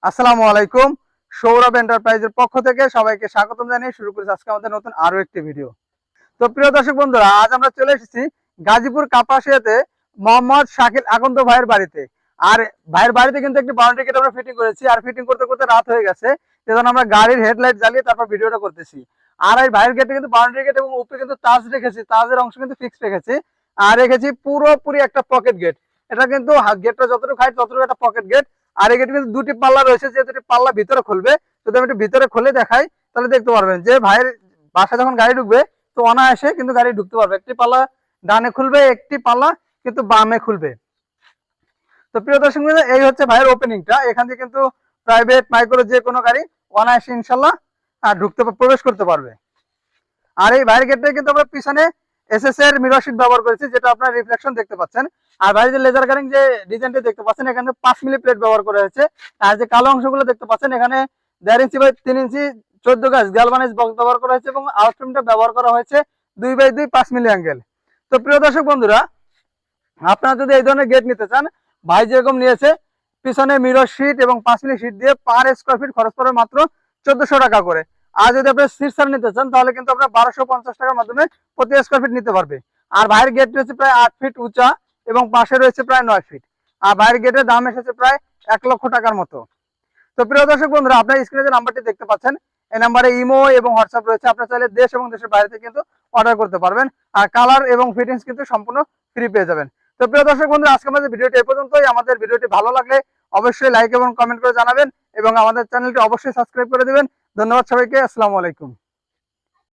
আসসালামু আলাইকুম। সৌরভ এন্টারপ্রাইজের পক্ষ থেকে সবাইকে স্বাগতম জানিয়ে শুরু করেছি আজকে আমাদের নতুন আরো একটি ভিডিও। তো প্রিয় দর্শক বন্ধুরা, আজ আমরা চলে এসেছি গাজীপুর কাপাসিয়াতে মোহাম্মদ শাকিল আকন্দ ভাইয়ের বাড়িতে। আর ভাইয়ের বাড়িতে কিন্তু একটি বাউন্ডারি গেট আমরা ফিটিং করেছি, আর ফিটিং করতে করতে রাত হয়ে গেছে, সেজন্য আমরা গাড়ির হেডলাইট জ্বালিয়ে তারপর ভিডিওটা করতেছি। আর এই ভাইয়ের গেটে কিন্তু বাউন্ডারি গেট এবং উপরে কিন্তু তাজ রেখেছি, তাজের অংশ কিন্তু ফিক্স রেখেছি। আর রেখেছি পুরোপুরি একটা পকেট গেট। এটা কিন্তু গেটটা যতটুকু হাইট ততটুকু একটা পকেট গেট। আর এই গেটে কিন্তু দুটি পাল্লা রয়েছে, যে দুটি পাল্লা ভিতরে খুলবে। যদি আমি একটু ভিতরে খুলে দেখাই তাহলে দেখতে পারবেন যে ভাইয়ের বাসায় যখন গাড়ি ঢুকবে তো অনায়াসে কিন্তু গাড়ি ঢুকতে পারবে। একটি পাল্লা ডানে খুলবে, একটি পাল্লা কিন্তু বামে খুলবে। তো প্রিয় দর্শক বন্ধু, এই হচ্ছে ভাইয়ের ওপেনিংটা। এখান থেকে কিন্তু প্রাইভেট মাইক্রো যে কোনো গাড়ি অনায়াসে ইনশাল্লাহ প্রবেশ করতে পারবে। আর এই ভাইয়ের গেটে কিন্তু আমরা পিছনে এসএস এর মিরর শীট ব্যবহার করেছি, যেটা আপনার রিফ্লেকশন দেখতে পাচ্ছেন। আর ভাই যে লেজার কাটিং যে ডিজাইনটা দেখতে পাচ্ছেন, এখানে 5 মিলি প্লেট ব্যবহার করা হয়েছে। আর যে কালো অংশগুলো দেখতে পাচ্ছেন, এখানে 1.5 ইঞ্চি বাই 3 ইঞ্চি 14 গাছ গ্যালভানাইজ বক্স ব্যবহার করা হয়েছে এবং আউটফ্রেমটা ব্যবহার করা হয়েছে 2x2 5 মিলি অ্যাঙ্গেল। তো প্রিয় দর্শক বন্ধুরা, আপনারা যদি এই ধরনের গেট নিতে চান, ভাই যেরকম নিয়েছে পিছনে মিরর শীট এবং 5 মিলি শীট দিয়ে পার স্কোয়ার ফিট খরচ পড়বে মাত্র 1400 টাকা করে। আর যদি আপনি সিটসার নিতে চান তাহলে কিন্তু আপনার 1250 টাকার মাধ্যমে প্রতি স্কোয়ার ফিট নিতে পারবে। আর ভাইয়ের গেট রয়েছে প্রায় 8 ফিট উঁচা এবং পাশে রয়েছে প্রায় 9 ফিট। আর ভাইয়ের গেটের দাম এসেছে প্রায় 1 লক্ষ টাকার মতো। তো প্রিয় দর্শক বন্ধুরা, আপনার স্ক্রিনে যে নাম্বারটি দেখতে পাচ্ছেন, এই নাম্বারে ইমো এবং হোয়াটসঅ্যাপ রয়েছে। আপনারা চাইলে দেশ এবং দেশের বাইরে থেকে কিন্তু অর্ডার করতে পারবেন। আর কালার এবং ফিটিংস কিন্তু সম্পূর্ণ ফ্রি পেয়ে যাবেন। তো প্রিয় দর্শক বন্ধুরা, আজকে আমাদের ভিডিওটি এই পর্যন্তই। আমাদের ভিডিওটি ভালো লাগলে অবশ্যই লাইক এবং কমেন্ট করে জানাবেন এবং আমাদের চ্যানেলটি অবশ্যই সাবস্ক্রাইব করে দিবেন। ধন্যবাদ সবাইকে। আসসালামু আলাইকুম।